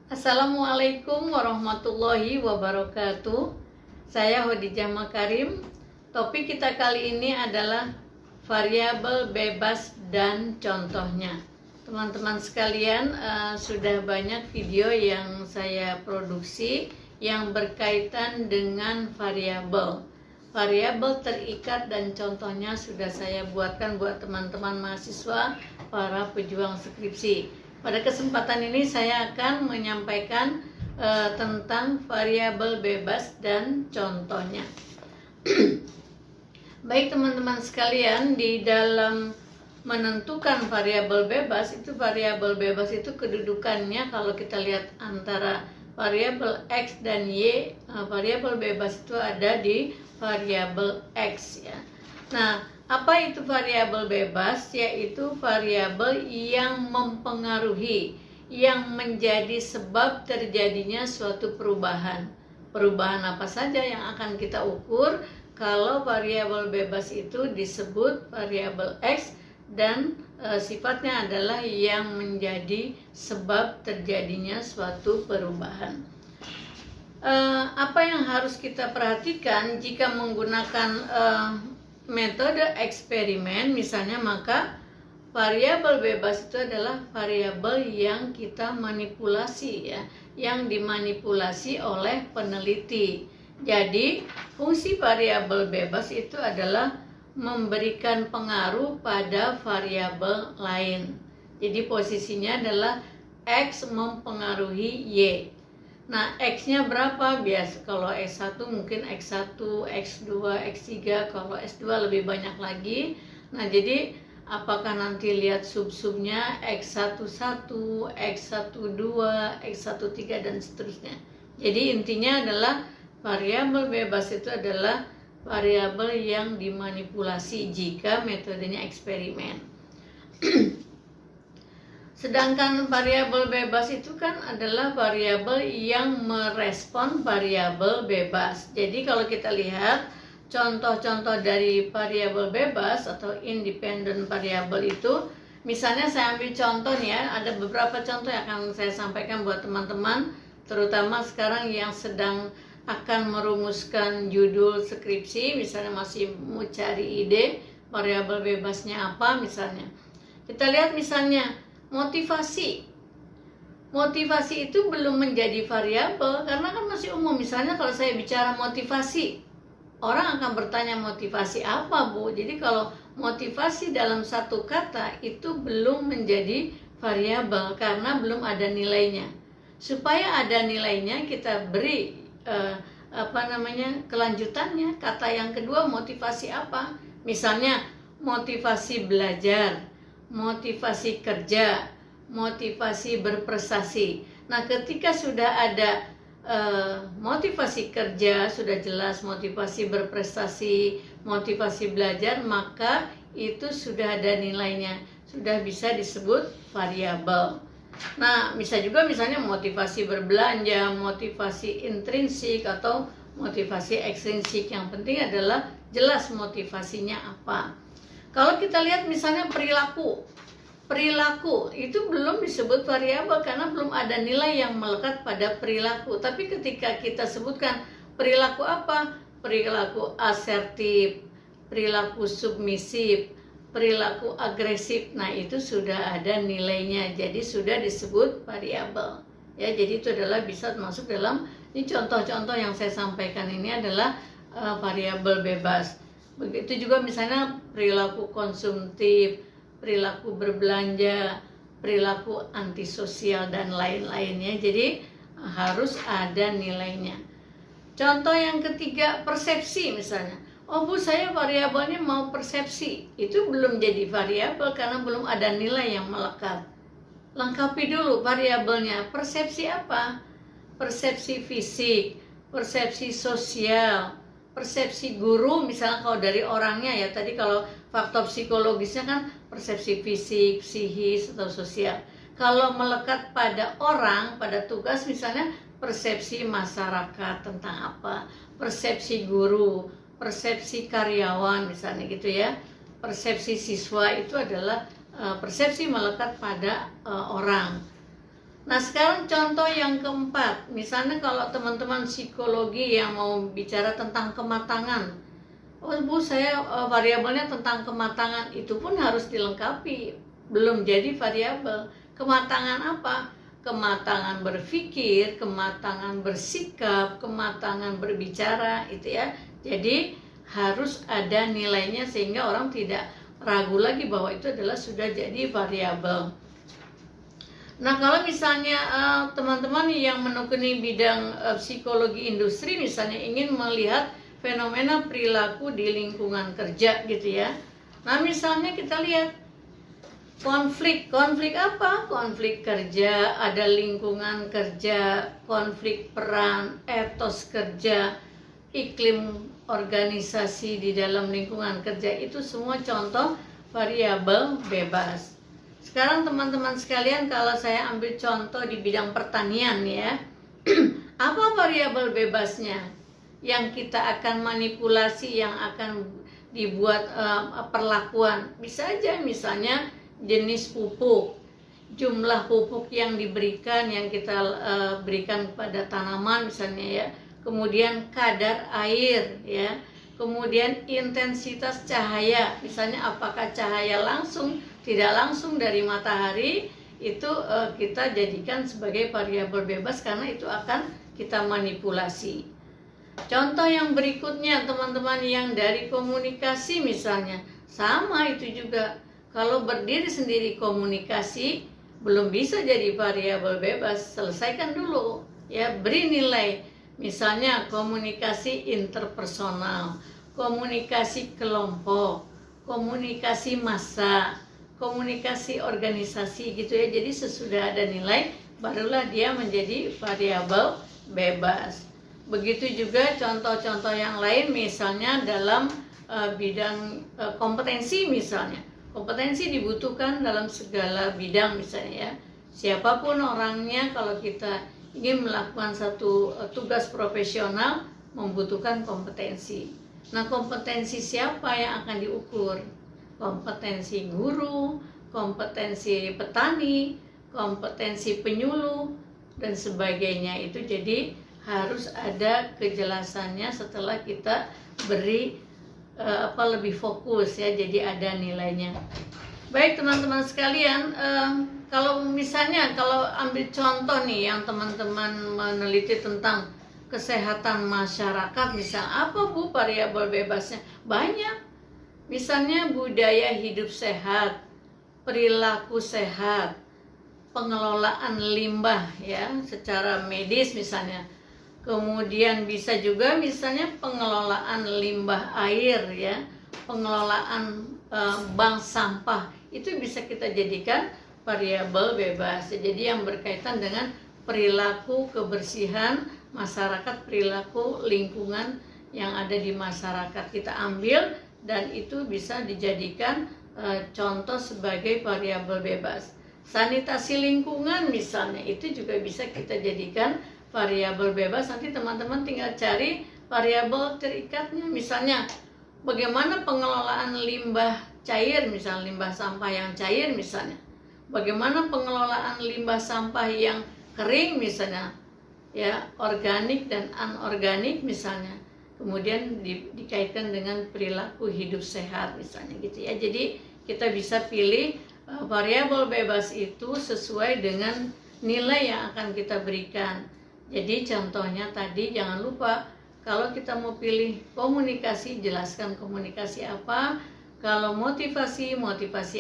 Assalamualaikum warahmatullahi wabarakatuh. Saya Khadijah Makarim. Topik kita kali ini adalah variabel bebas dan contohnya. Teman-teman sekalian, sudah banyak video yang saya produksi yang berkaitan dengan variabel. Variabel terikat dan contohnya sudah saya buatkan buat teman-teman mahasiswa, para pejuang skripsi. Pada kesempatan ini saya akan menyampaikan tentang variabel bebas dan contohnya. Baik teman-teman sekalian, di dalam menentukan variabel bebas itu kedudukannya kalau kita lihat antara variabel X dan Y, variabel bebas itu ada di variabel X ya. Nah, apa itu variabel bebas? Yaitu variabel yang mempengaruhi, yang menjadi sebab terjadinya suatu perubahan. Perubahan apa saja yang akan kita ukur kalau variabel bebas itu disebut variabel X dan sifatnya adalah yang menjadi sebab terjadinya suatu perubahan. Apa yang harus kita perhatikan jika menggunakan metode eksperimen misalnya, maka variabel bebas itu adalah variabel yang kita manipulasi ya, yang dimanipulasi oleh peneliti. Jadi fungsi variabel bebas itu adalah memberikan pengaruh pada variabel lain. Jadi posisinya adalah X mempengaruhi Y. Nah, X-nya berapa? Biasa kalau S1 mungkin X1, X2, X3, kalau S2 lebih banyak lagi. Nah, jadi apakah nanti lihat sub-subnya X11, X12, X13 dan seterusnya. Jadi intinya adalah variabel bebas itu adalah variabel yang dimanipulasi jika metodenya eksperimen. Sedangkan variabel bebas itu kan adalah variabel yang merespon variabel bebas. Jadi kalau kita lihat contoh-contoh dari variabel bebas atau independent variabel itu, misalnya saya ambil contoh nih ya, ada beberapa contoh yang akan saya sampaikan buat teman-teman, terutama sekarang yang sedang akan merumuskan judul skripsi, misalnya masih mau cari ide variabel bebasnya apa misalnya. Kita lihat misalnya motivasi itu belum menjadi variabel karena kan masih umum. Misalnya kalau saya bicara motivasi, orang akan bertanya motivasi apa Bu? Jadi kalau motivasi dalam satu kata itu belum menjadi variabel karena belum ada nilainya. Supaya ada nilainya kita beri kelanjutannya. Kata yang kedua, motivasi apa? Misalnya motivasi belajar, motivasi kerja, motivasi berprestasi. Nah, ketika sudah ada motivasi kerja, sudah jelas motivasi berprestasi, motivasi belajar, maka itu sudah ada nilainya, sudah bisa disebut variabel. Nah, bisa juga misalnya motivasi berbelanja, motivasi intrinsik atau motivasi ekstrinsik. Yang penting adalah jelas motivasinya apa. Kalau kita lihat misalnya perilaku itu belum disebut variabel karena belum ada nilai yang melekat pada perilaku. Tapi ketika kita sebutkan perilaku apa? Perilaku asertif, perilaku submisif, perilaku agresif, nah itu sudah ada nilainya, jadi sudah disebut variabel. Ya, jadi itu adalah bisa masuk dalam ini contoh-contoh yang saya sampaikan ini adalah variabel bebas. Begitu juga misalnya perilaku konsumtif, perilaku berbelanja, perilaku antisosial dan lain-lainnya. Jadi harus ada nilainya. Contoh yang ketiga, persepsi misalnya. Oh Bu, saya variabelnya mau persepsi. Itu belum jadi variabel karena belum ada nilai yang melekat. Lengkapi dulu variabelnya. Persepsi apa? Persepsi fisik, persepsi sosial, persepsi guru misalnya kalau dari orangnya ya, tadi kalau faktor psikologisnya kan persepsi fisik, psikis atau sosial. Kalau melekat pada orang, pada tugas misalnya persepsi masyarakat tentang apa, persepsi guru, persepsi karyawan misalnya gitu ya, persepsi siswa itu adalah persepsi melekat pada orang. Nah, sekarang contoh yang keempat. Misalnya kalau teman-teman psikologi yang mau bicara tentang kematangan. Oh Bu, saya variabelnya tentang kematangan. Itu pun harus dilengkapi. Belum jadi variabel. Kematangan apa? Kematangan berpikir, kematangan bersikap, kematangan berbicara, itu ya. Jadi harus ada nilainya sehingga orang tidak ragu lagi bahwa itu adalah sudah jadi variabel. Nah, kalau misalnya teman-teman yang menekuni bidang psikologi industri misalnya ingin melihat fenomena perilaku di lingkungan kerja gitu ya. Nah, misalnya kita lihat konflik apa? Konflik kerja, ada lingkungan kerja, konflik peran, etos kerja, iklim organisasi di dalam lingkungan kerja, itu semua contoh variabel bebas. Sekarang teman-teman sekalian, kalau saya ambil contoh di bidang pertanian ya, apa variabel bebasnya yang kita akan manipulasi, yang akan dibuat perlakuan? Bisa aja misalnya jenis pupuk, jumlah pupuk yang diberikan, yang kita berikan kepada tanaman misalnya ya, kemudian kadar air ya, kemudian intensitas cahaya, misalnya apakah cahaya langsung, tidak langsung dari matahari, itu kita jadikan sebagai variabel bebas karena itu akan kita manipulasi. Contoh yang berikutnya teman-teman, yang dari komunikasi misalnya, sama itu juga. Kalau berdiri sendiri komunikasi belum bisa jadi variabel bebas, selesaikan dulu ya, beri nilai. Misalnya komunikasi interpersonal, komunikasi kelompok, komunikasi massa, komunikasi organisasi gitu ya. Jadi sesudah ada nilai barulah dia menjadi variabel bebas. Begitu juga contoh-contoh yang lain, misalnya dalam bidang kompetensi misalnya. Kompetensi dibutuhkan dalam segala bidang misalnya ya. Siapapun orangnya, kalau kita ingin melakukan satu tugas profesional membutuhkan kompetensi. Nah, kompetensi siapa yang akan diukur? Kompetensi guru, kompetensi petani, kompetensi penyuluh, dan sebagainya. Itu jadi harus ada kejelasannya setelah kita beri lebih fokus ya, jadi ada nilainya. Baik teman-teman sekalian, kalau misalnya kalau ambil contoh nih yang teman-teman meneliti tentang kesehatan masyarakat, misal apa Bu variabel bebasnya? Banyak. Misalnya budaya hidup sehat, perilaku sehat, pengelolaan limbah ya secara medis misalnya. Kemudian bisa juga misalnya pengelolaan limbah air ya, pengelolaan bank sampah, itu bisa kita jadikan variabel bebas. Jadi yang berkaitan dengan perilaku kebersihan masyarakat, perilaku lingkungan yang ada di masyarakat kita ambil, dan itu bisa dijadikan contoh sebagai variabel bebas. Sanitasi lingkungan misalnya, itu juga bisa kita jadikan variabel bebas. Nanti teman-teman tinggal cari variabel terikatnya, misalnya bagaimana pengelolaan limbah cair, misalnya limbah sampah yang cair misalnya, bagaimana pengelolaan limbah sampah yang kering misalnya ya, organik dan anorganik misalnya, kemudian dikaitkan dengan perilaku hidup sehat misalnya gitu ya. Jadi kita bisa pilih variabel bebas itu sesuai dengan nilai yang akan kita berikan. Jadi contohnya tadi, jangan lupa kalau kita mau pilih komunikasi, jelaskan komunikasi apa. Kalau motivasi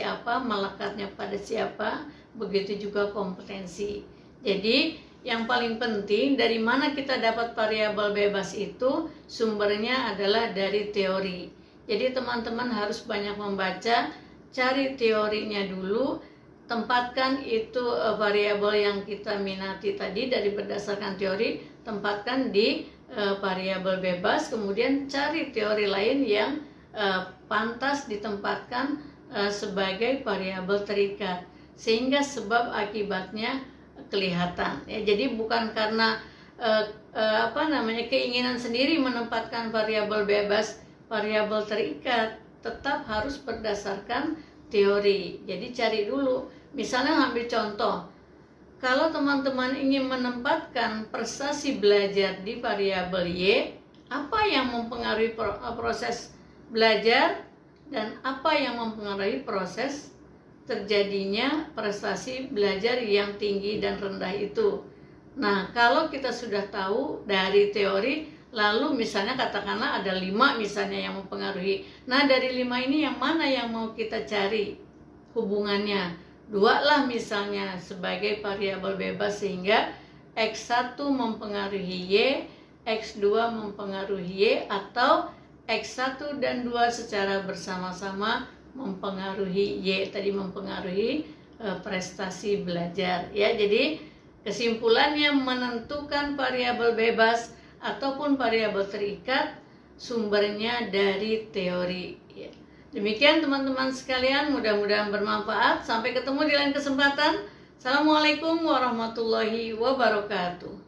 apa, melekatnya pada siapa. Begitu juga kompetensi. Jadi yang paling penting, dari mana kita dapat variabel bebas itu, sumbernya adalah dari teori. Jadi teman-teman harus banyak membaca, cari teorinya dulu, tempatkan itu variabel yang kita minati tadi dari berdasarkan teori, tempatkan di variabel bebas, kemudian cari teori lain yang pantas ditempatkan sebagai variabel terikat, sehingga sebab akibatnya kelihatan ya. Jadi bukan karena keinginan sendiri menempatkan variabel bebas, variabel terikat, tetap harus berdasarkan teori. Jadi cari dulu. Misalnya ambil contoh, kalau teman-teman ingin menempatkan prestasi belajar di variabel Y, apa yang mempengaruhi proses belajar dan apa yang mempengaruhi proses terjadinya prestasi belajar yang tinggi dan rendah itu. Nah, kalau kita sudah tahu dari teori, lalu misalnya katakanlah ada 5 misalnya yang mempengaruhi. Nah, dari 5 ini yang mana yang mau kita cari hubungannya? 2 lah misalnya sebagai variabel bebas, sehingga X1 mempengaruhi Y, X2 mempengaruhi Y, atau X1 dan 2 secara bersama-sama mempengaruhi Y, tadi mempengaruhi prestasi belajar ya. Jadi kesimpulannya, menentukan variabel bebas ataupun variabel terikat sumbernya dari teori ya. Demikian teman-teman sekalian, mudah-mudahan bermanfaat. Sampai ketemu di lain kesempatan. Assalamualaikum warahmatullahi wabarakatuh.